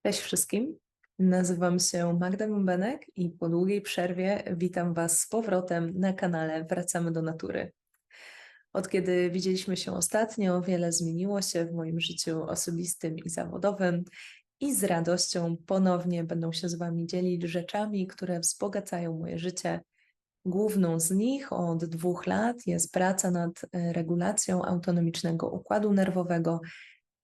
Cześć wszystkim, nazywam się Magda Bębenek i po długiej przerwie witam Was z powrotem na kanale Wracamy do Natury. Od kiedy widzieliśmy się ostatnio, wiele zmieniło się w moim życiu osobistym i zawodowym i z radością ponownie będę się z Wami dzielić rzeczami, które wzbogacają moje życie. Główną z nich od 2 lat jest praca nad regulacją autonomicznego układu nerwowego.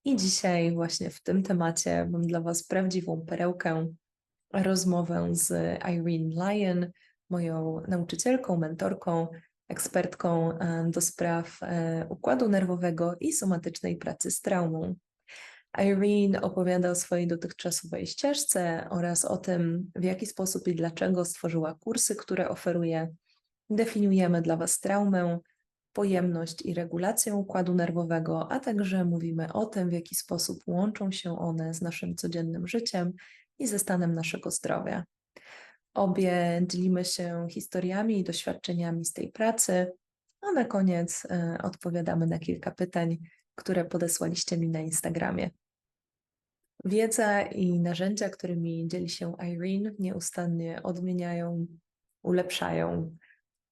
I dzisiaj właśnie w tym temacie mam dla Was prawdziwą perełkę, rozmowę z Irene Lyon, moją nauczycielką, mentorką, ekspertką do spraw układu nerwowego i somatycznej pracy z traumą. Irene opowiada o swojej dotychczasowej ścieżce oraz o tym, w jaki sposób i dlaczego stworzyła kursy, które oferuje. Definiujemy dla Was traumę, pojemność i regulację układu nerwowego, a także mówimy o tym, w jaki sposób łączą się one z naszym codziennym życiem i ze stanem naszego zdrowia. Obie dzielimy się historiami i doświadczeniami z tej pracy, a na koniec odpowiadamy na kilka pytań, które podesłaliście mi na Instagramie. Wiedza i narzędzia, którymi dzieli się Irene, nieustannie odmieniają, ulepszają,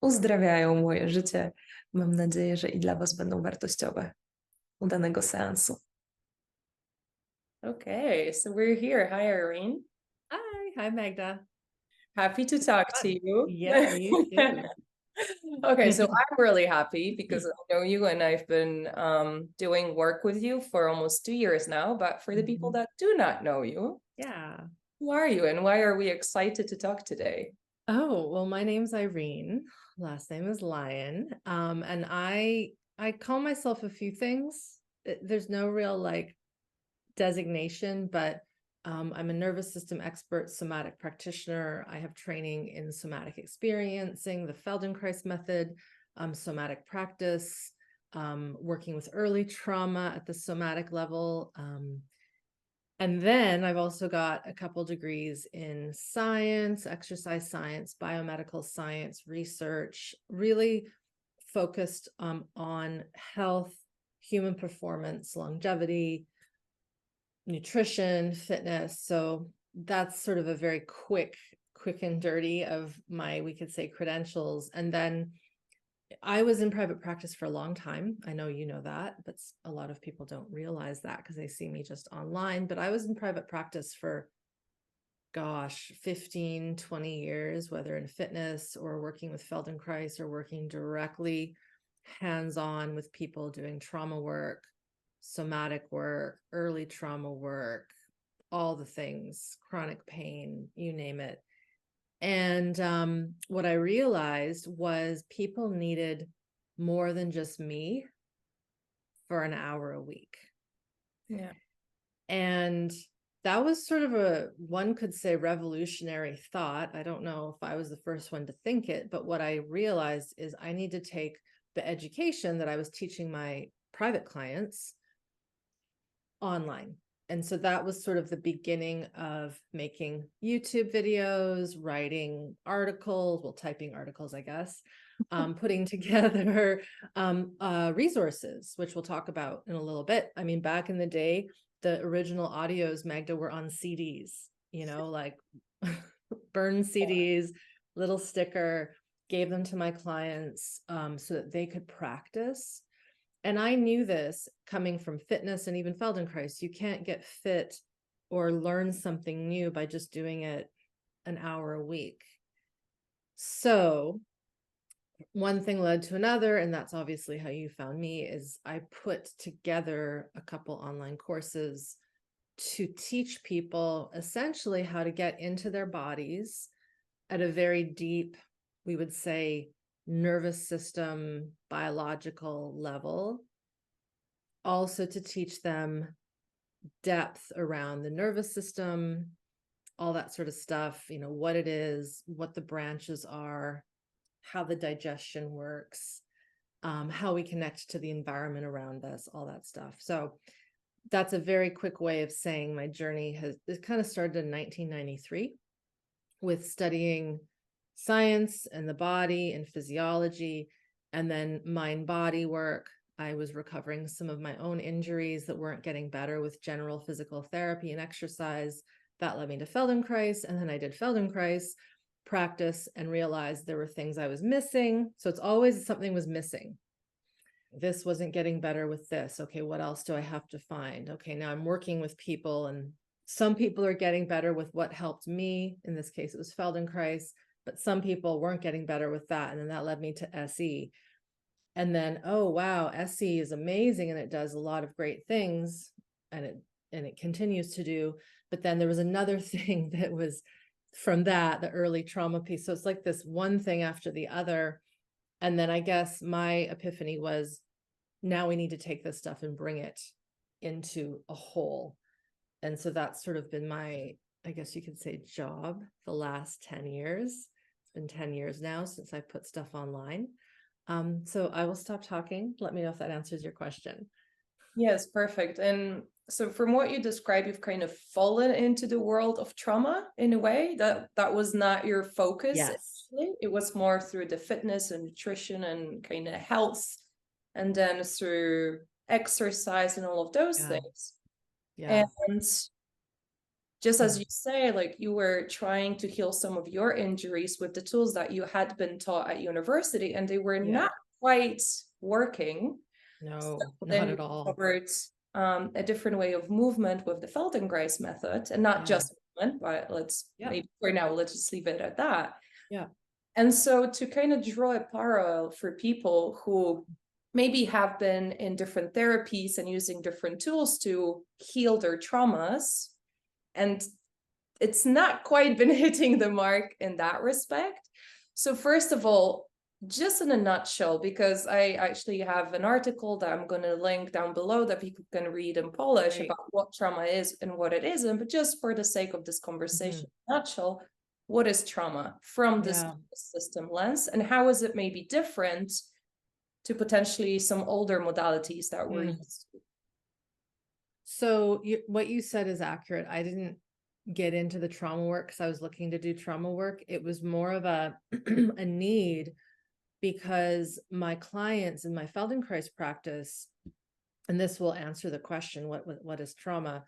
uzdrawiają moje życie. Mam nadzieję, że i dla Was będą wartościowe. Udanego seansu. Okay, so we're here. Hi, Irene. Hi, Magda. Happy to talk to you. Yeah, you too. Okay, so I'm really happy because I know you and I've been doing work with you for almost 2 years now. But for the people that do not know you, Yeah. who are you and why are we excited to talk today? Oh, well, my name's Irene. Last name is Lyon. And I call myself a few things. There's no real designation, but I'm a nervous system expert, somatic practitioner. I have training in somatic experiencing, the Feldenkrais method, somatic practice, working with early trauma at the somatic level. And then I've also got a couple degrees in science, exercise science, biomedical science, research, really focused on health, human performance, longevity, nutrition, fitness. So that's sort of a very quick and dirty of my, we could say, credentials. And then I was in private practice for a long time. I know you know that, but a lot of people don't realize that because they see me just online. But I was in private practice for, 15, 20 years, whether in fitness or working with Feldenkrais or working directly hands-on with people doing trauma work, somatic work, early trauma work, all the things, chronic pain, you name it. And what I realized was people needed more than just me for an hour a week. Yeah. And that was sort of one could say revolutionary thought. I don't know if I was the first one to think it, but what I realized is I need to take the education that I was teaching my private clients online. And so that was sort of the beginning of making YouTube videos, writing articles, typing articles, I guess, putting together resources, which we'll talk about in a little bit. I mean, back in the day, the original audios, Magda, were on CDs, burned CDs, little sticker, gave them to my clients so that they could practice. And I knew this coming from fitness and even Feldenkrais. You can't get fit or learn something new by just doing it an hour a week. So one thing led to another, and that's obviously how you found me, is I put together a couple online courses to teach people essentially how to get into their bodies at a very deep, we would say, nervous system, biological level. Also to teach them depth around the nervous system, all that sort of stuff, what it is, what the branches are, how the digestion works, how we connect to the environment around us, all that stuff. So that's a very quick way of saying my journey it kind of started in 1993 with studying science and the body and physiology, and then mind-body work. I was recovering some of my own injuries that weren't getting better with general physical therapy and exercise. that led me to Feldenkrais. And then I did Feldenkrais practice and realized there were things I was missing. So it's always something was missing. This wasn't getting better with this. Okay, what else do I have to find? Okay, now I'm working with people, and some people are getting better with what helped me. In this case, it was Feldenkrais, but some people weren't getting better with that. And then that led me to SE. And then, oh, wow, SE is amazing. And it does a lot of great things, and it continues to do. But then there was another thing that was from that, the early trauma piece. So it's like this one thing after the other. And then I guess my epiphany was, now we need to take this stuff and bring it into a whole. And so that's sort of been my, I guess you could say, job the last 10 years. It's been 10 years now since I put stuff online. So I will stop talking. Let me know if that answers your question. Yes, perfect. And so from what you describe, you've kind of fallen into the world of trauma in a way that was not your focus. Yes. Initially. It was more through the fitness and nutrition and kind of health, and then through exercise and all of those things. Yeah. And just as you say, like you were trying to heal some of your injuries with the tools that you had been taught at university, and they were not quite working. No, So not then at all. Covered a different way of movement with the Feldenkrais method, and not just movement, but maybe for now, let's just leave it at that. Yeah. And so to kind of draw a parallel for people who maybe have been in different therapies and using different tools to heal their traumas, and it's not quite been hitting the mark in that respect. So first of all, just in a nutshell, because I actually have an article that I'm going to link down below that people can read in Polish about what trauma is and what it isn't, but just for the sake of this conversation, in a nutshell, what is trauma from this system lens, and how is it maybe different to potentially some older modalities that we're used to? So what you said is accurate. I didn't get into the trauma work because I was looking to do trauma work. It was more of a need, because my clients in my Feldenkrais practice, and this will answer the question, what is trauma?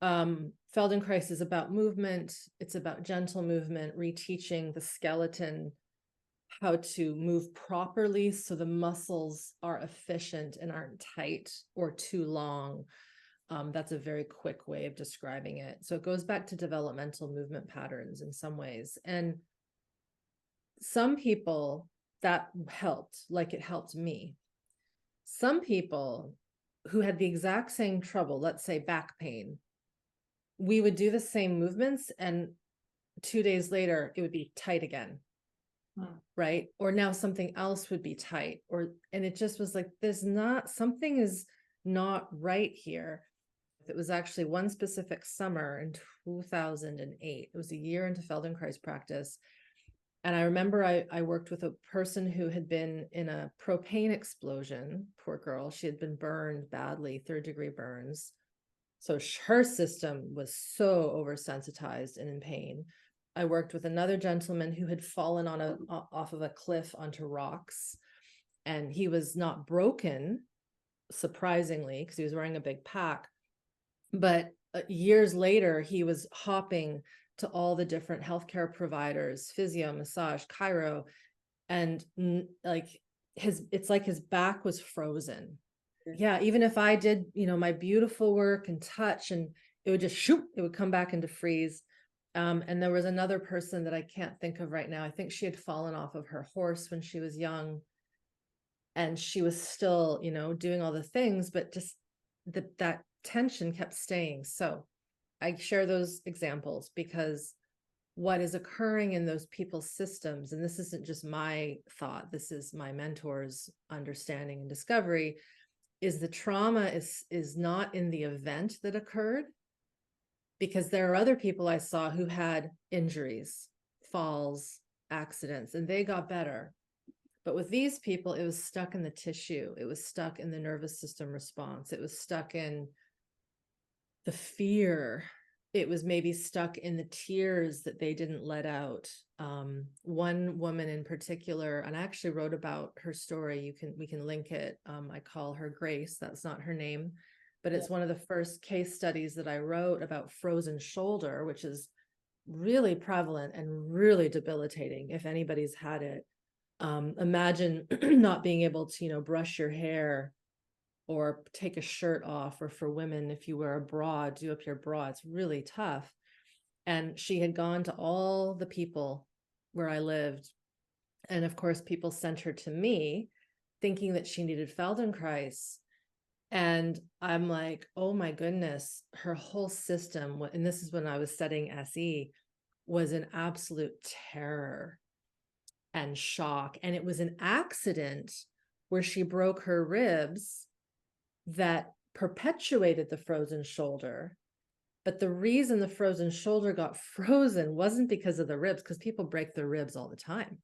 Feldenkrais is about movement. It's about gentle movement, reteaching the skeleton how to move properly so the muscles are efficient and aren't tight or too long. That's a very quick way of describing it. So it goes back to developmental movement patterns in some ways. And some people that helped, like it helped me. Some people who had the exact same trouble, let's say back pain, we would do the same movements and 2 days later it would be tight again. Right? Or now something else would be tight, and it just was like, something is not right here. It was actually one specific summer in 2008. It was a year into Feldenkrais practice. And I remember I worked with a person who had been in a propane explosion. Poor girl. She had been burned badly, 3rd-degree burns. So her system was so oversensitized and in pain. I worked with another gentleman who had fallen off of a cliff onto rocks, and he was not broken, surprisingly, because he was wearing a big pack. But years later, he was hopping to all the different healthcare providers, physio, massage, chiro, and it's like his back was frozen. Yeah, even if I did, my beautiful work and touch, and it would just shoot, it would come back into freeze. And there was another person that I can't think of right now. I think she had fallen off of her horse when she was young, and she was still, doing all the things, but just that tension kept staying. So I share those examples because what is occurring in those people's systems, and this isn't just my thought, this is my mentor's understanding and discovery, is the trauma is not in the event that occurred, because there are other people I saw who had injuries, falls, accidents, and they got better. But with these people, it was stuck in the tissue. It was stuck in the nervous system response. It was stuck in the fear. It was maybe stuck in the tears that they didn't let out. One woman in particular, and I actually wrote about her story. We can link it. I call her Grace. That's not her name. but it's one of the first case studies that I wrote about frozen shoulder, which is really prevalent and really debilitating if anybody's had it. Imagine not being able to, you know, brush your hair or take a shirt off, or for women, if you wear a bra, do up your bra. It's really tough. And she had gone to all the people where I lived. And of course, people sent her to me thinking that she needed Feldenkrais. And I'm like, oh my goodness, her whole system, and this is when I was studying SE, was an absolute terror and shock. And it was an accident where she broke her ribs that perpetuated the frozen shoulder. But the reason the frozen shoulder got frozen wasn't because of the ribs, because people break their ribs all the time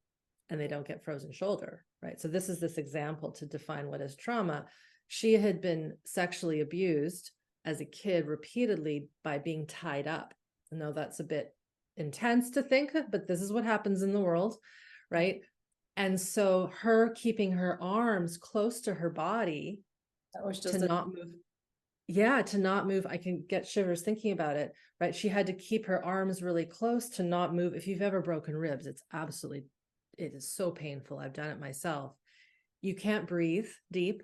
and they don't get frozen shoulder, right? So this is this example to define what is trauma. She had been sexually abused as a kid repeatedly by being tied up. I know that's a bit intense to think, but this is what happens in the world, right? And so her keeping her arms close to her body That was just to not move. Yeah, to not move. I can get shivers thinking about it, right? She had to keep her arms really close to not move. If you've ever broken ribs, it is so painful. I've done it myself. You can't breathe deep.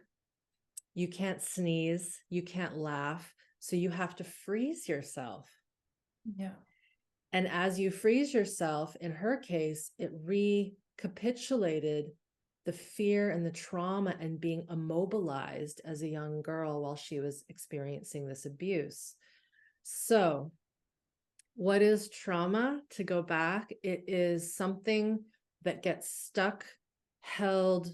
You can't sneeze. You can't laugh. So you have to freeze yourself. Yeah. And as you freeze yourself, in her case, it recapitulated the fear and the trauma and being immobilized as a young girl while she was experiencing this abuse. So what is trauma? To go back, it is something that gets stuck, held,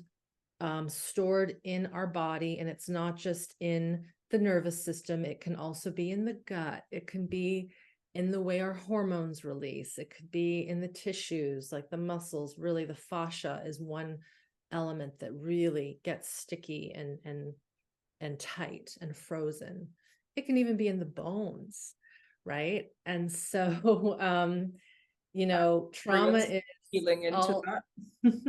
stored in our body. And it's not just in the nervous system. It can also be in the gut. It can be in the way our hormones release. It could be in the tissues, like the muscles. Really, the fascia is one element that really gets sticky and tight and frozen. It can even be in the bones, right? And so you know, trauma is healing into all, that.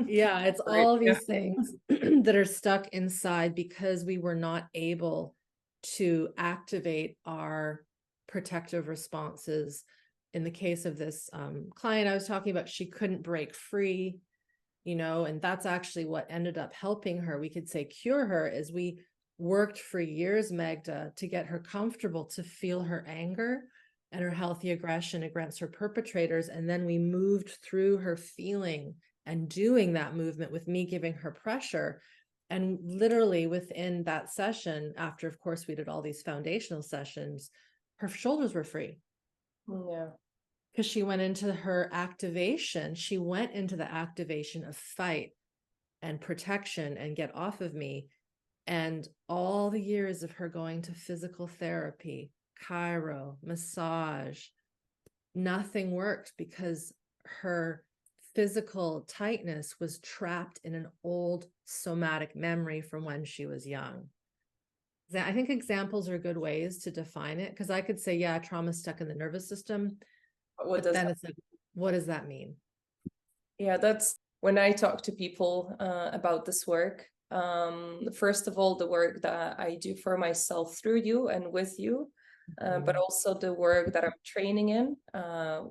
yeah, it's Right, all yeah. these things that are stuck inside because we were not able to activate our protective responses. In the case of this client I was talking about, she couldn't break free, you know, and that's actually what ended up helping her. We could say cure her, is we worked for years, Magda, to get her comfortable to feel her anger and her healthy aggression against her perpetrators. And then we moved through her feeling and doing that movement with me giving her pressure. And literally within that session, after, of course, we did all these foundational sessions, her shoulders were free. Yeah. Because she went into her activation. She went into the activation of fight and protection and get off of me. And all the years of her going to physical therapy, chiro, massage, nothing worked because her physical tightness was trapped in an old somatic memory from when she was young. I think examples are good ways to define it, because I could say, yeah, trauma stuck in the nervous system. But It's like, what does that mean? Yeah, that's when I talk to people about this work. First of all, the work that I do for myself through you and with you, but also the work that I'm training in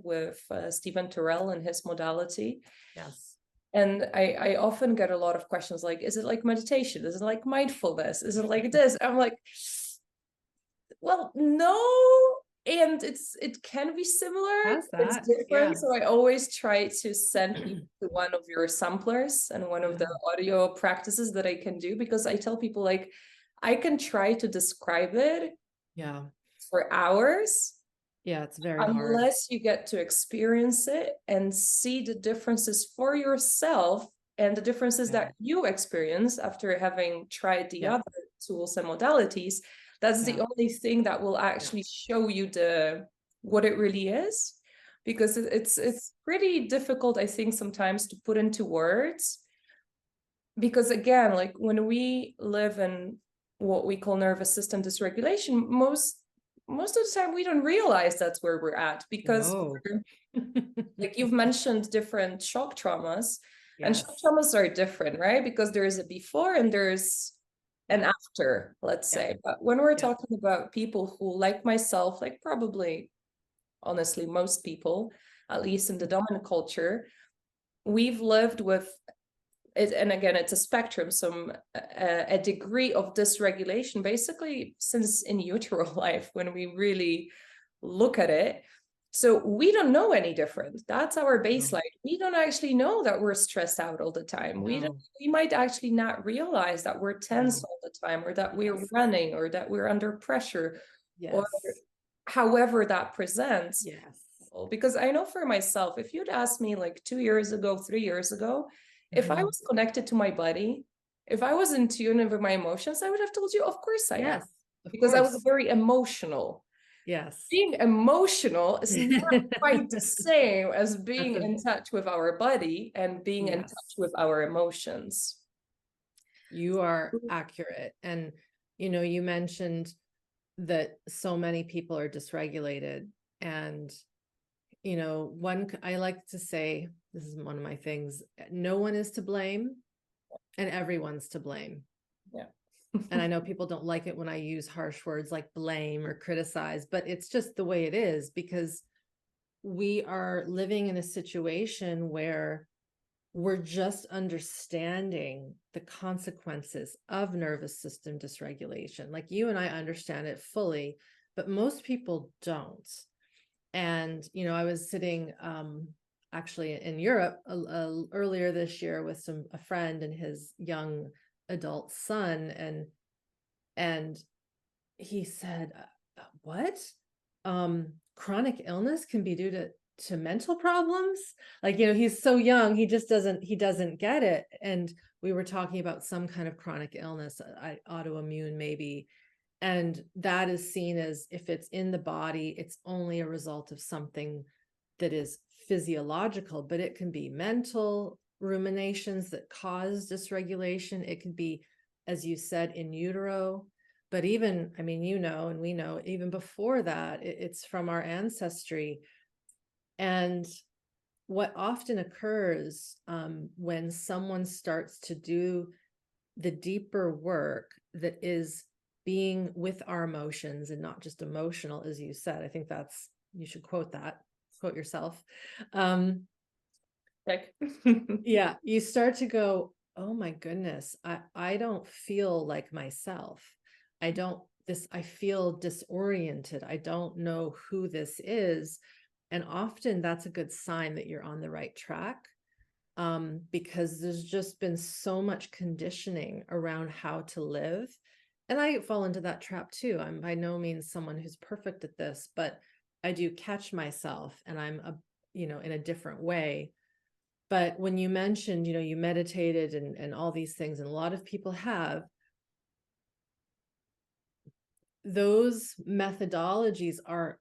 with Stephen Terrell and his modality. Yes. And I often get a lot of questions like, is it like meditation? Is it like mindfulness? Is it like this? I'm like, well, no. And it can be similar. How's It's that? different. Yeah. So I always try to send people to one of your samplers and one of the audio practices that I can do, because I tell people, like, I can try to describe it for hours. Yeah, it's very hard. Unless you get to experience it and see the differences for yourself and the differences that you experience after having tried the other tools and modalities. That's the only thing that will actually show you what it really is, because it's pretty difficult, I think, sometimes to put into words. Because again, like when we live in what we call nervous system dysregulation, most of the time we don't realize that's where we're at, because like you've mentioned different shock traumas, and shock traumas are different, right? Because there is a before and there's and after, let's say. But when we're Yeah. talking about people who, like myself, like probably, honestly, most people, at least in the dominant culture, we've lived with it, and again, it's a spectrum, a degree of dysregulation, basically since in utero life, when we really look at it. So we don't know any different. That's our baseline. We don't actually know that we're stressed out all the time. We might actually not realize that we're tense all the time, or that we're running, or that we're under pressure, or however that presents. Because I know for myself, if you'd asked me like 2 years ago, 3 years ago, if I was connected to my body, if I was in tune with my emotions, I would have told you, of course I am. Because I was very emotional. Being emotional is not quite the same as being in touch with our body and being in touch with our emotions. You are accurate. And, you know, you mentioned that so many people are dysregulated. And, you know, I like to say, this is one of my things, no one is to blame and everyone's to blame. And I know people don't like it when I use harsh words like blame or criticize, but it's just the way it is, because we are living in a situation where we're just understanding the consequences of nervous system dysregulation. Like you and I understand it fully, but most people don't. And, you know, I was sitting actually in Europe earlier this year with a friend and his young adult son, and he said, what? Chronic illness can be due to mental problems? Like, you know, he's so young, he doesn't get it. And we were talking about some kind of chronic illness, autoimmune maybe. And that is seen as, if it's in the body, it's only a result of something that is physiological, but it can be mental ruminations that cause dysregulation. It could be, as you said, in utero. But even, I mean, you know, and we know, even before that, it's from our ancestry. And what often occurs when someone starts to do the deeper work that is being with our emotions and not just emotional, as you said, I think you should quote yourself. Yeah, you start to go, oh my goodness, I don't feel like myself. I feel disoriented. I don't know who this is. And often that's a good sign that you're on the right track, because there's just been so much conditioning around how to live. And I fall into that trap too. I'm by no means someone who's perfect at this, but I do catch myself, and I'm in a different way. But when you mentioned, you meditated and all these things, and a lot of people have, those methodologies are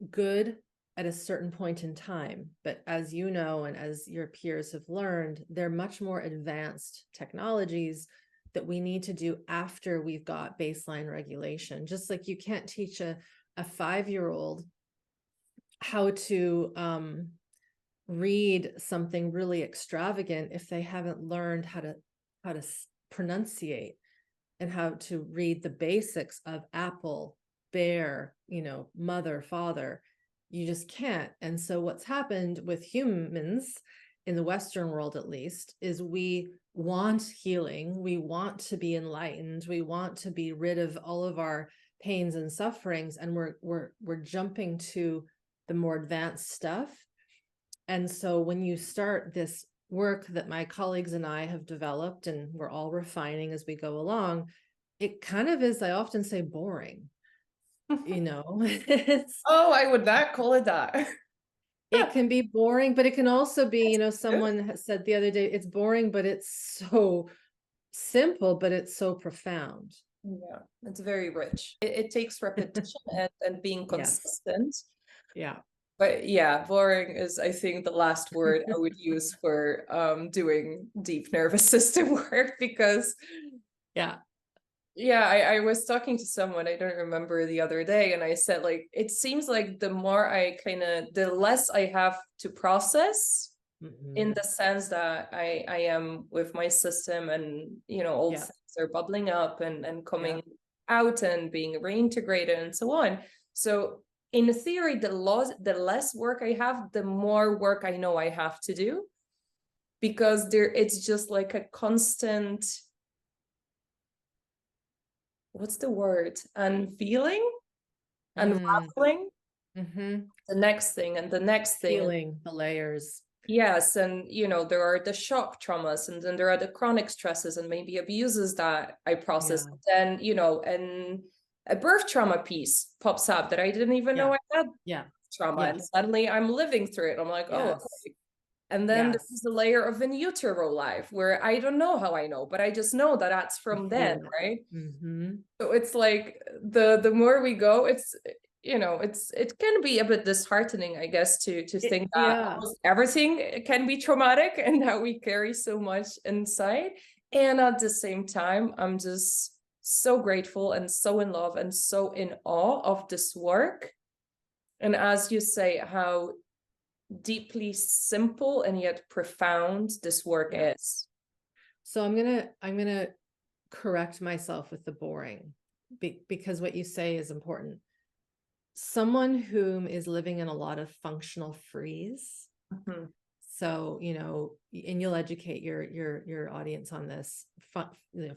good at a certain point in time. But as you know, and as your peers have learned, they're much more advanced technologies that we need to do after we've got baseline regulation. Just like you can't teach a 5-year-old how to read something really extravagant if they haven't learned how to pronunciate and how to read the basics of apple, bear, mother, father. You just can't. And so what's happened with humans in the Western world, at least, is we want healing. We want to be enlightened. We want to be rid of all of our pains and sufferings. And we're jumping to the more advanced stuff. And so when you start this work that my colleagues and I have developed, and we're all refining as we go along, it kind of is, I often say, boring. I would not call it that. It can be boring, but it can also be, someone said the other day, it's boring, but it's so simple, but it's so profound. Yeah, it's very rich. It takes repetition and being consistent. Yeah. But yeah, boring is, I think, the last word I would use for doing deep nervous system work, because I was talking to someone, I don't remember, the other day, and I said, like, it seems like the less I have to process, in the sense that I am with my system, and old Yeah. things are bubbling up and coming out and being reintegrated and so on. So in theory, the less work I have, the more work I know I have to do, because it's just like a constant, what's the word, unveiling, unraveling, the next thing and the next thing. Feeling the layers. Yes, and there are the shock traumas, and then there are the chronic stresses and maybe abuses that I process. Then, and a birth trauma piece pops up that I didn't even know I had trauma. And suddenly I'm living through it. I'm like, oh, okay. And then there's the layer of in utero life where I don't know how I know, but I just know that that's from then, right? So it's like the more we go, it can be a bit disheartening, I guess, to think that almost everything can be traumatic and that we carry so much inside. And at the same time, I'm just so grateful and so in love and so in awe of this work. And as you say, how deeply simple and yet profound this work is. So I'm gonna correct myself with the boring, because what you say is important. Someone whom is living in a lot of functional freeze. So, and you'll educate your audience on this.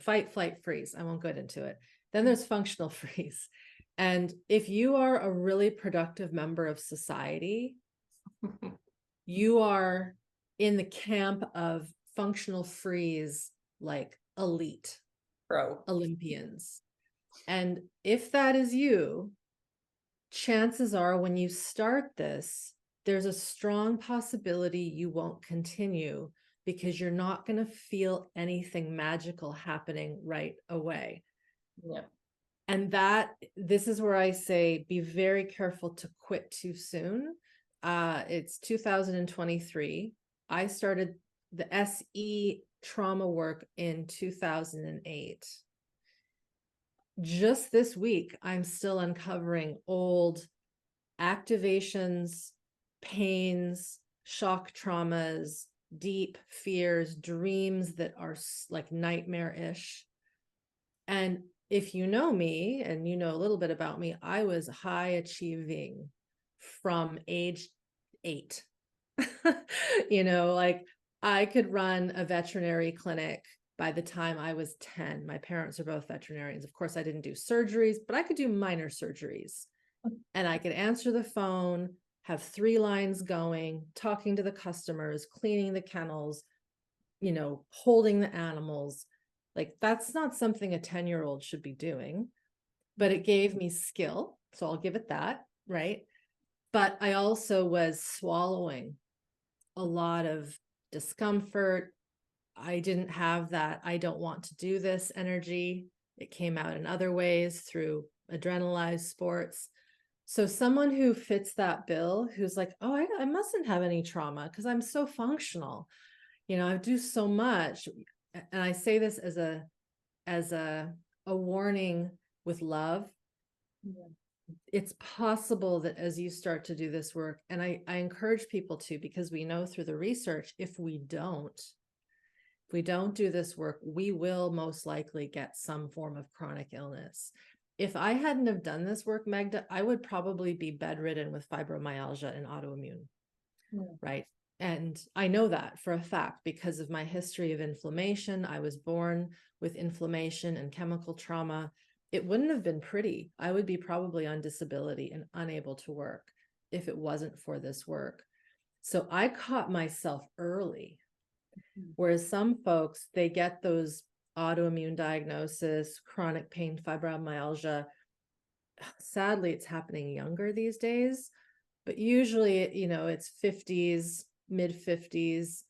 Fight, flight, freeze. I won't get into it. Then there's functional freeze. And if you are a really productive member of society, you are in the camp of functional freeze, like elite pro Olympians. And if that is you, chances are when you start this, there's a strong possibility you won't continue, because you're not going to feel anything magical happening right away. And this is where I say, be very careful to quit too soon. It's 2023. I started the SE trauma work in 2008. Just this week, I'm still uncovering old activations, pains, shock traumas, deep fears, dreams that are like nightmare-ish. And if you know me and you know a little bit about me, I was high achieving from age 8. Like I could run a veterinary clinic by the time I was 10. My parents are both veterinarians. Of course, I didn't do surgeries, but I could do minor surgeries. And I could answer the phone, have 3 lines going, talking to the customers, cleaning the kennels, holding the animals. Like that's not something a 10-year-old should be doing, but it gave me skill. So I'll give it that, right? But I also was swallowing a lot of discomfort. I didn't have that I don't want to do this energy. It came out in other ways through adrenalized sports. So someone who fits that bill, who's like, oh, I mustn't have any trauma because I'm so functional. I do so much. And I say this as a warning with love. It's possible that as you start to do this work, and I encourage people to, because we know through the research, if we don't do this work, we will most likely get some form of chronic illness. If I hadn't have done this work, Magda, I would probably be bedridden with fibromyalgia and autoimmune, right? And I know that for a fact because of my history of inflammation. I was born with inflammation and chemical trauma. It wouldn't have been pretty. I would be probably on disability and unable to work if it wasn't for this work. So I caught myself early, whereas some folks, they get those autoimmune diagnosis, chronic pain, fibromyalgia. Sadly, it's happening younger these days, but usually, it's 50s, mid 50s,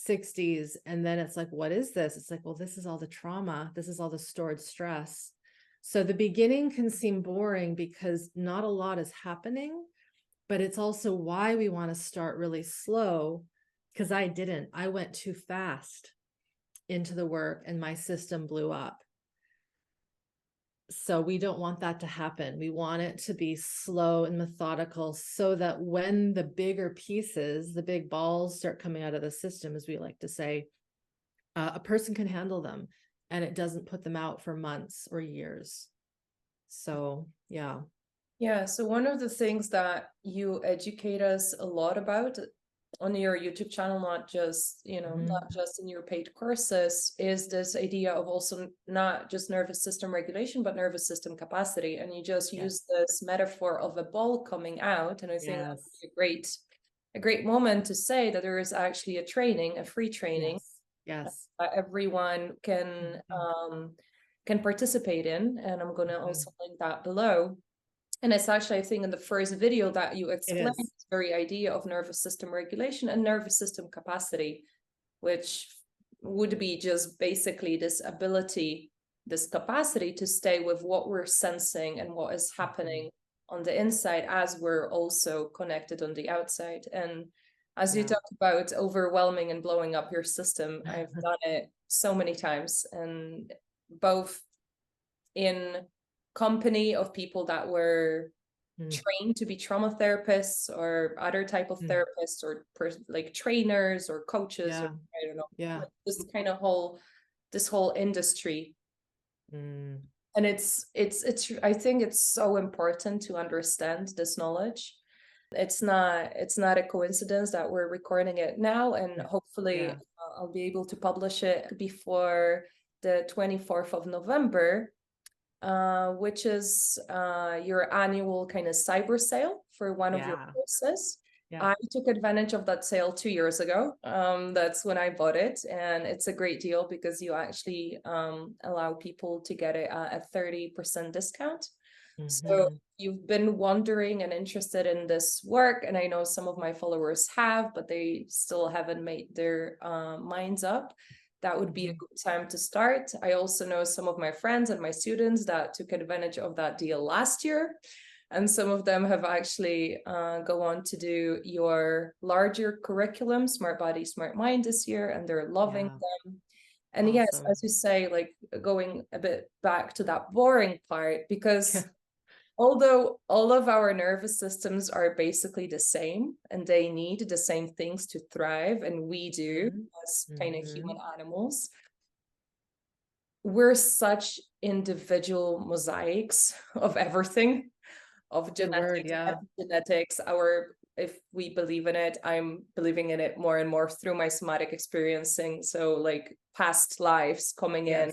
60s. And then it's like, what is this? It's like, well, this is all the trauma. This is all the stored stress. So the beginning can seem boring because not a lot is happening, but it's also why we want to start really slow, because I went too fast into the work and my system blew up. So we don't want that to happen. We want it to be slow and methodical so that when the bigger pieces, the big balls start coming out of the system, as we like to say, a person can handle them and it doesn't put them out for months or years. So, yeah. Yeah, so one of the things that you educate us a lot about on your YouTube channel, not just, not just in your paid courses, is this idea of also not just nervous system regulation, but nervous system capacity. And you just use this metaphor of a ball coming out. And I think that's a great moment to say that there is actually a free training. Yes. Everyone can participate in. And I'm going to also link that below. And it's actually, I think, in the first video that you explained this very idea of nervous system regulation and nervous system capacity, which would be just basically this ability, this capacity to stay with what we're sensing and what is happening on the inside as we're also connected on the outside. And as you talked about overwhelming and blowing up your system, I've done it so many times, and both in company of people that were trained to be trauma therapists or other type of therapists or like trainers or coaches or I don't know, like this whole industry. And it's I think it's so important to understand this knowledge. It's not a coincidence that we're recording it now, and hopefully I'll be able to publish it before the 24th of November. Which is your annual kind of cyber sale for one of your courses. I took advantage of that sale 2 years ago. That's when I bought it, and it's a great deal because you actually allow people to get it at a 30% discount. So you've been wondering and interested in this work, and I know some of my followers have, but they still haven't made their minds up. That would be a good time to start. I also know some of my friends and my students that took advantage of that deal last year. And some of them have actually go on to do your larger curriculum, SmartBody SmartMind this year, and they're loving them. And yes, as you say, like going a bit back to that boring part, because although all of our nervous systems are basically the same and they need the same things to thrive, and we do as kind of human animals, we're such individual mosaics of everything, of genetics, epigenetics, if we believe in it, I'm believing in it more and more through my somatic experiencing. So like past lives coming in,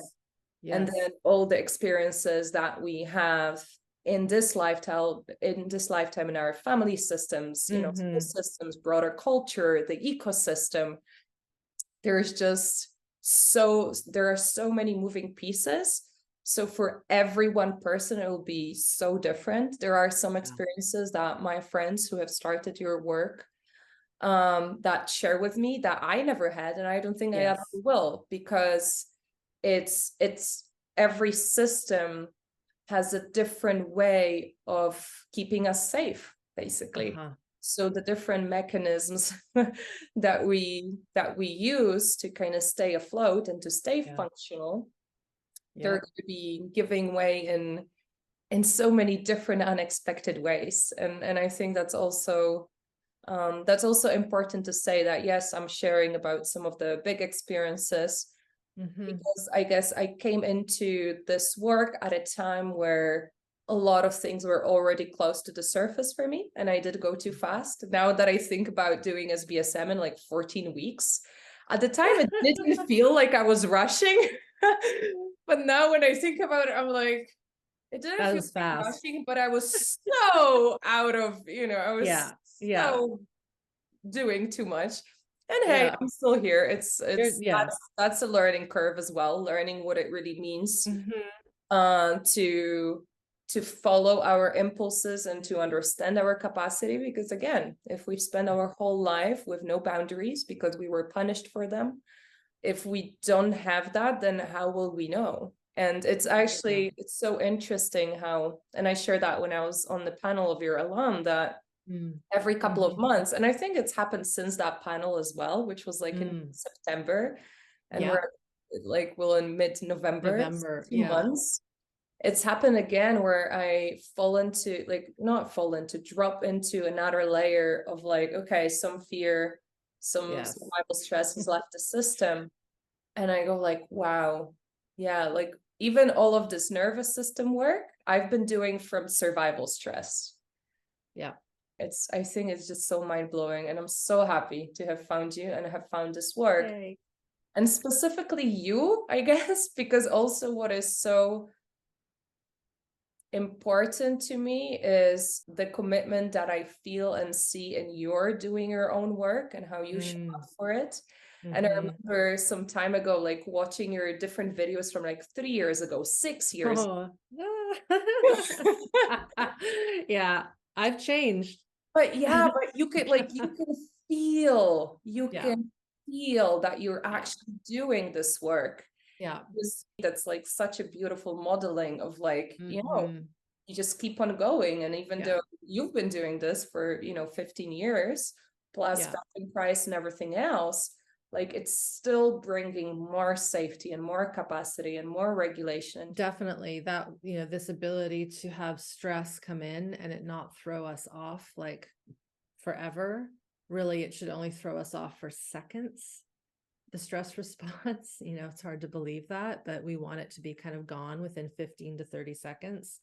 and then all the experiences that we have in this lifetime in our family systems, school systems, broader culture, the ecosystem. There are so many moving pieces. So for every one person, it will be so different. There are some experiences that my friends who have started your work that share with me that I never had, and I don't think I ever will, because it's every system has a different way of keeping us safe, basically. So the different mechanisms that we use to kind of stay afloat and to stay functional, they're going to be giving way in so many different unexpected ways. And I think that's also important to say that, yes, I'm sharing about some of the big experiences, because I guess I came into this work at a time where a lot of things were already close to the surface for me, and I did go too fast. Now that I think about doing SBSM in like 14 weeks, at the time it didn't feel like I was rushing, but now when I think about it, I'm like, it didn't feel like rushing, but I was so out of, I was so doing too much. And hey, I'm still here. That's a learning curve as well, learning what it really means to follow our impulses and to understand our capacity. Because again, if we spend our whole life with no boundaries because we were punished for them, if we don't have that, then how will we know? And it's actually, it's so interesting how, and I shared that when I was on the panel of your alum, that every couple of months, and I think it's happened since that panel as well, which was like in September, and we're like, well, in mid-November, 2 months. it's happened again where I drop into another layer of like, okay, some fear, some Yes. survival stress has left the system. And I go like, wow, yeah, like even all of this nervous system work I've been doing from survival stress. Yeah. I think it's just so mind blowing. And I'm so happy to have found you and have found this work. Yay. And specifically you, I guess, because also what is so important to me is the commitment that I feel and see in your doing your own work and how you show up for it. And I remember some time ago, like watching your different videos from like 3 years ago, 6 years. Oh. Yeah, I've changed. But yeah, but you can feel, can feel that you're actually doing this work. Yeah. That's like such a beautiful modeling of like, you know, you just keep on going. And even though you've been doing this for, 15 years plus Feldenkrais and everything else, like it's still bringing more safety and more capacity and more regulation. Definitely that, this ability to have stress come in and it not throw us off like forever. Really, it should only throw us off for seconds. The stress response, it's hard to believe that, but we want it to be kind of gone within 15 to 30 seconds.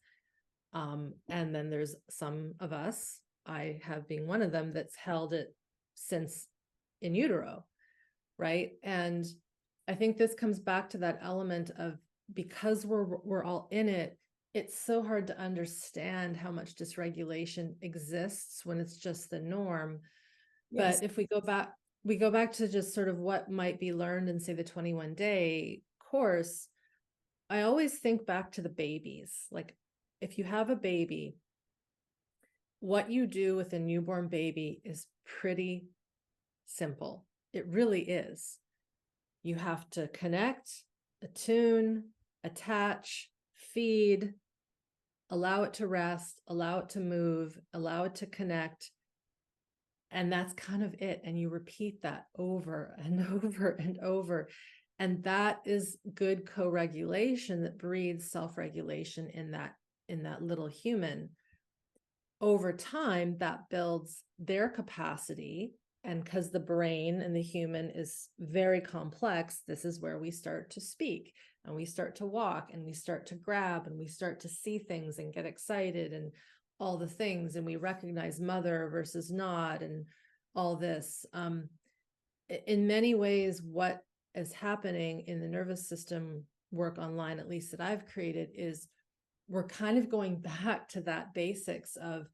And then there's some of us, I have been one of them, that's held it since in utero, right? And I think this comes back to that element of, because we're all in it, it's so hard to understand how much dysregulation exists when it's just the norm. Yes. But if we go back to just sort of what might be learned in, say, the 21-day course, I always think back to the babies. Like if you have a baby, what you do with a newborn baby is pretty simple. It really is. You have to connect, attune, attach, feed, allow it to rest, allow it to move, allow it to connect. And that's kind of it. And you repeat that over and over and over. And that is good co-regulation that breeds self-regulation in that little human. Over time, that builds their capacity. And because the brain and the human is very complex, this is where we start to speak and we start to walk and we start to grab and we start to see things and get excited and all the things. And we recognize mother versus not and all this. In many ways, what is happening in the nervous system work online, at least that I've created, is we're kind of going back to that basics of,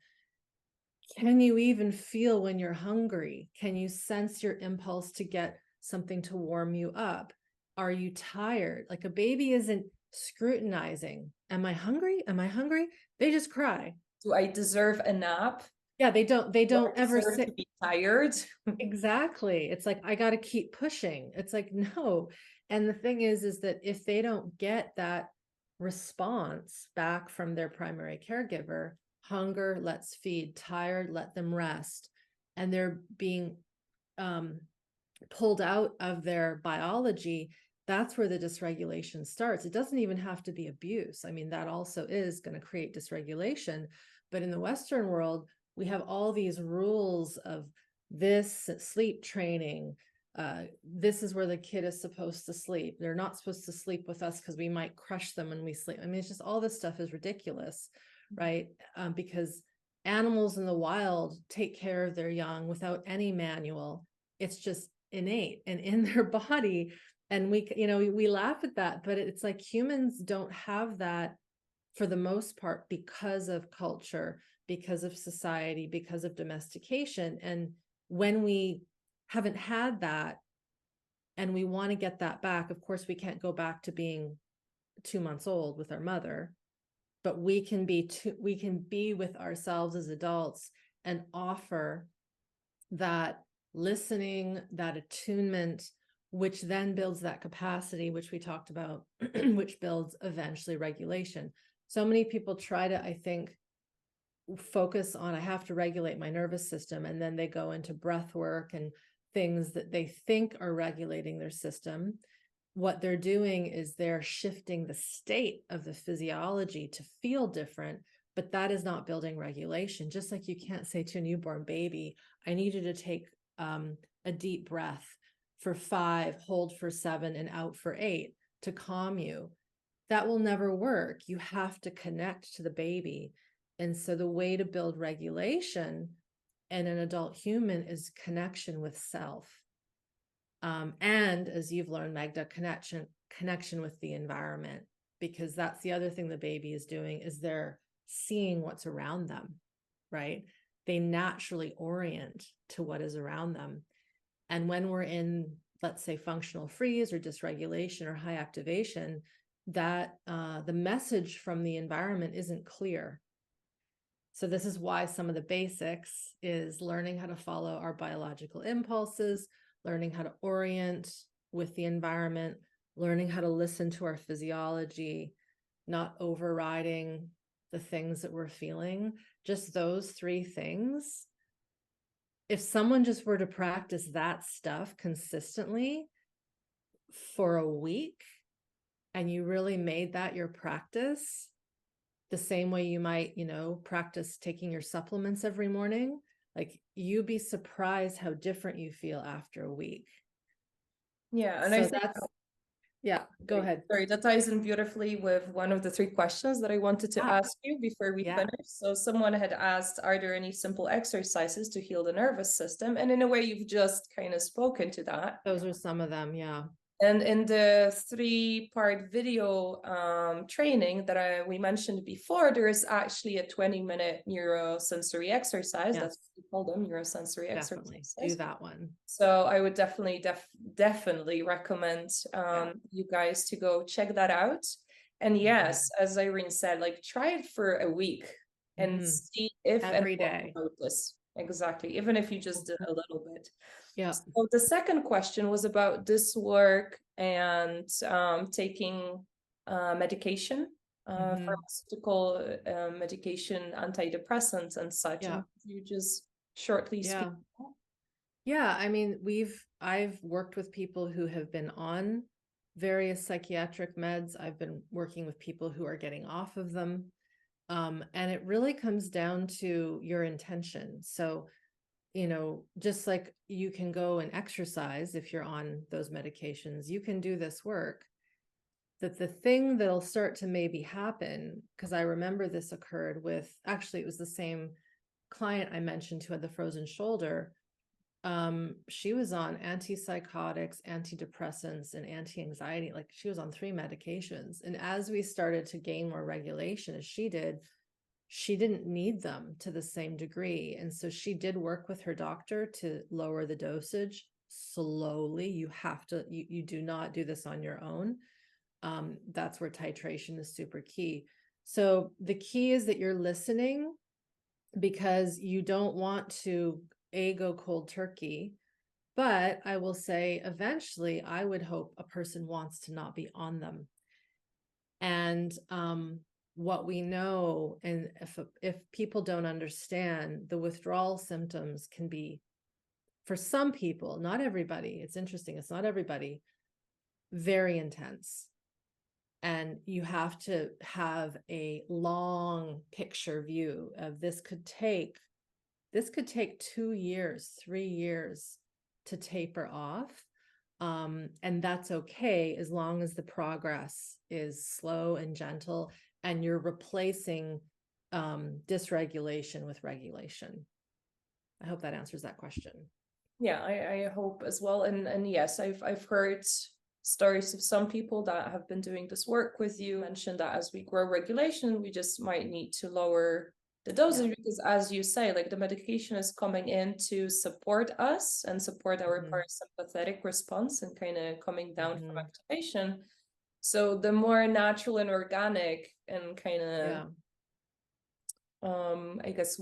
can you even feel when you're hungry? Can you sense your impulse to get something to warm you up? Are you tired? Like a baby isn't scrutinizing. Am I hungry? Am I hungry? They just cry. Do I deserve a nap? Yeah, they don't ever say to be tired. Exactly. It's like, I got to keep pushing. It's like, no. And the thing is that if they don't get that response back from their primary caregiver, hunger, let's feed, tired, let them rest, and they're being pulled out of their biology, that's where the dysregulation starts. It doesn't even have to be abuse. I mean, that also is going to create dysregulation. But in the Western world, we have all these rules of this sleep training. This is where the kid is supposed to sleep. They're not supposed to sleep with us because we might crush them when we sleep. I mean, it's just all this stuff is ridiculous, right? Because animals in the wild take care of their young without any manual. It's just innate and in their body. And we laugh at that, but it's like humans don't have that for the most part because of culture, because of society, because of domestication. And when we haven't had that and we want to get that back, of course, we can't go back to being 2 months old with our mother, but we can be with ourselves as adults and offer that listening, that attunement, which then builds that capacity, which we talked about, which builds eventually regulation. So many people try to, I think, focus on, I have to regulate my nervous system. And then they go into breath work and things that they think are regulating their system. what they're doing is they're shifting the state of the physiology to feel different, but that is not building regulation. Just like you can't say to a newborn baby, I need you to take a deep breath for 5, hold for 7, and out for 8 to calm you. That will never work. You have to connect to the baby. And so the way to build regulation in an adult human is connection with self. And as you've learned, Magda, connection with the environment, because that's the other thing the baby is doing, is they're seeing what's around them, right? They naturally orient to what is around them. And when we're in, let's say, functional freeze or dysregulation or high activation, that the message from the environment isn't clear. So this is why some of the basics is learning how to follow our biological impulses, learning how to orient with the environment, learning how to listen to our physiology, not overriding the things that we're feeling. Just those 3 things. If someone just were to practice that stuff consistently for a week, and you really made that your practice, the same way you might, practice taking your supplements every morning, like, you'd be surprised how different you feel after a week. Yeah, and so I think go ahead. Sorry, that ties in beautifully with one of the 3 questions that I wanted to ask you before we finish. So someone had asked, are there any simple exercises to heal the nervous system? And in a way, you've just kind of spoken to that. Those are some of them, yeah. And in the 3-part video training that we mentioned before, there is actually a 20-minute neurosensory exercise. Yes. That's what we call them, neurosensory Definitely exercises. do that one. So I would definitely recommend you guys to go check that out. And yes, as Irene said, like, try it for a week and see if every day. Notice. Exactly, even if you just did a little bit. Yeah. So the second question was about this work and taking medication, pharmaceutical medication, antidepressants and such. Yeah. And you just shortly speak. Yeah, I mean, I've worked with people who have been on various psychiatric meds. I've been working with people who are getting off of them. And it really comes down to your intention. So, just like you can go and exercise if you're on those medications, you can do this work. That the thing that'll start to maybe happen, because I remember this occurred with, actually, it was the same client I mentioned who had the frozen shoulder. She was on antipsychotics, antidepressants, and anti-anxiety. Like, she was on 3 medications. And as we started to gain more regulation, as she did, she didn't need them to the same degree. And so she did work with her doctor to lower the dosage slowly. You have to, you do not do this on your own. That's where titration is super key. So the key is that you're listening, because you don't want to go cold turkey. But I will say, eventually, I would hope a person wants to not be on them. And what we know, and if people don't understand, the withdrawal symptoms can be, for some people, not everybody, it's interesting, it's not everybody, very intense. And you have to have a long picture view of this could take 2 years, 3 years to taper off. And that's okay, as long as the progress is slow and gentle, and you're replacing dysregulation with regulation. I hope that answers that question. Yeah, I hope as well. And yes, I've heard stories of some people that have been doing this work with you, mentioned that as we grow regulation, we just might need to lower the dosage, because, as you say, like, the medication is coming in to support us and support our parasympathetic response and kind of coming down from activation. So the more natural and organic and kind of I guess,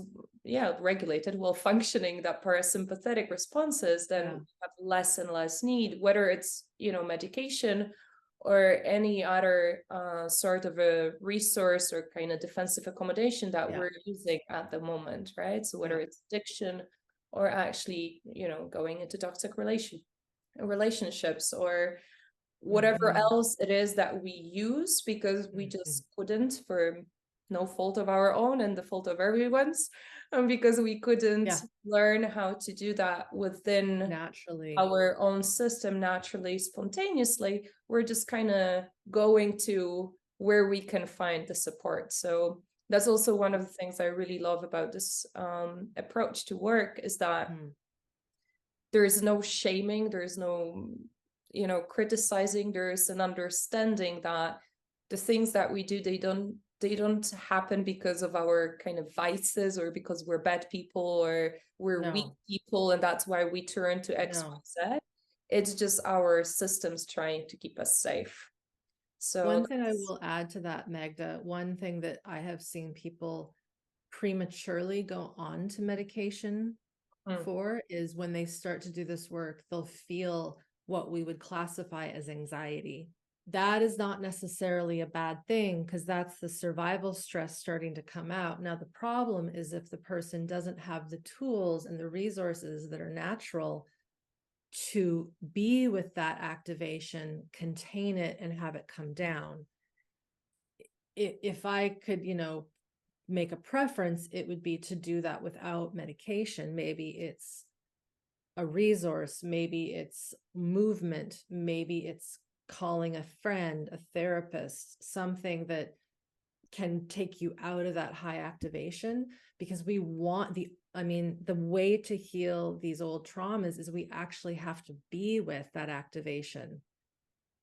regulated, well functioning that parasympathetic responses, then we have less and less need, whether it's, medication or any other sort of a resource or kind of defensive accommodation that we're using at the moment, right? So whether it's addiction or actually, going into toxic relationships, or whatever Mhm. else it is that we use, because we just couldn't, for no fault of our own and the fault of everyone's, because we couldn't Yeah. learn how to do that within Naturally. our own system naturally, spontaneously. We're just kind of going to where we can find the support. So that's also one of the things I really love about this approach to work, is that there is no shaming, there is no, you know, criticizing. There's an understanding that the things that we do, they don't happen because of our kind of vices, or because we're bad people, or we're weak No. people, and that's why we turn to X, No. Y, Z. It's just our systems trying to keep us safe. So One thing I will add to that, Magda, one thing that I have seen people prematurely go on to medication for is when they start to do this work, they'll feel what we would classify as anxiety. That is not necessarily a bad thing, because that's the survival stress starting to come out. Now, the problem is if the person doesn't have the tools and the resources that are natural to be with that activation, contain it, and have it come down. If I could, make a preference, it would be to do that without medication. Maybe it's a resource, maybe it's movement, maybe it's calling a friend, a therapist, something that can take you out of that high activation, because we want the way to heal these old traumas is we actually have to be with that activation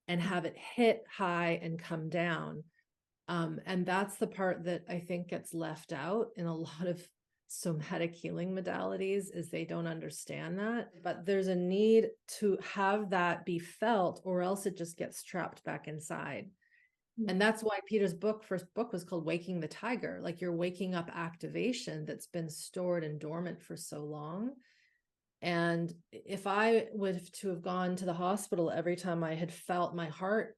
and have it hit high and come down. And that's the part that I think gets left out in a lot of somatic healing modalities, is they don't understand that. But there's a need to have that be felt, or else it just gets trapped back inside. And that's why Peter's first book was called Waking the Tiger. Like, you're waking up activation that's been stored and dormant for so long. And if I would to have gone to the hospital every time I had felt my heart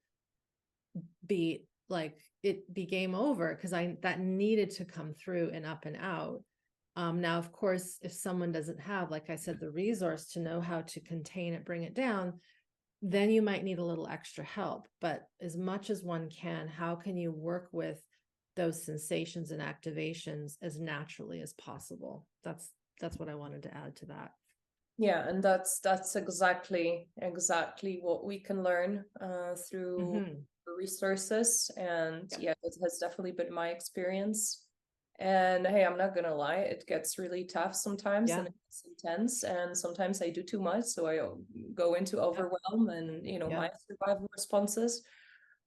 beat, like, it be game over, because that needed to come through and up and out. Now, of course, if someone doesn't have, like I said, the resource to know how to contain it, bring it down, then you might need a little extra help. But as much as one can, how can you work with those sensations and activations as naturally as possible? That's what I wanted to add to that. yeah, and that's exactly what we can learn through resources. And yeah, it has definitely been my experience. And hey, I'm not gonna lie, it gets really tough sometimes, and it's intense, and sometimes I do too much, so I go into overwhelm and my survival responses.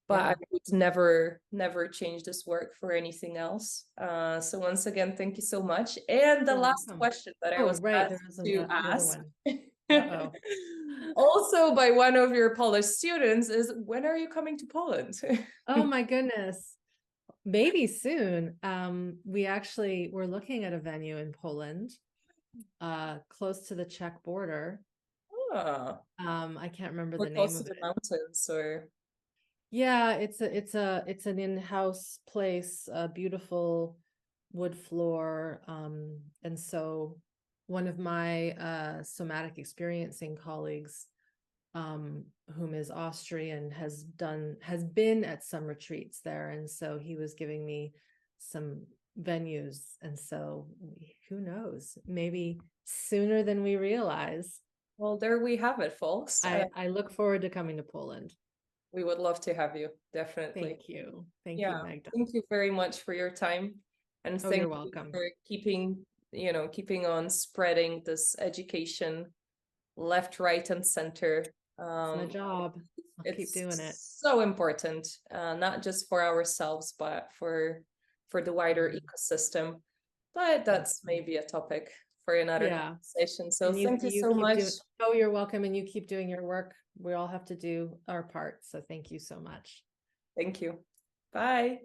But I would never change this work for anything else. So once again, thank you so much. And the last question that I was asked to ask, also by one of your Polish students, is when are you coming to Poland? Oh my goodness. Maybe soon. We're looking at a venue in Poland, close to the Czech border. I can't remember the name of it. The mountains, or yeah, it's an in-house place, a beautiful wood floor. And so one of my Somatic Experiencing colleagues, whom is Austrian, has been at some retreats there, and so he was giving me some venues, and so who knows, maybe sooner than we realize. Well, there we have it, folks. I look forward to coming to Poland. We would love to have you, definitely. Thank you, Magda. Thank you very much for your time, and thank you're you welcome for keeping on spreading this education left, right, and center. It's my job. I'll keep doing it. So important, not just for ourselves, but for the wider ecosystem. But that's maybe a topic for another conversation. So thank you so much. You're welcome, and you keep doing your work. We all have to do our part. So thank you so much. Thank you. Bye.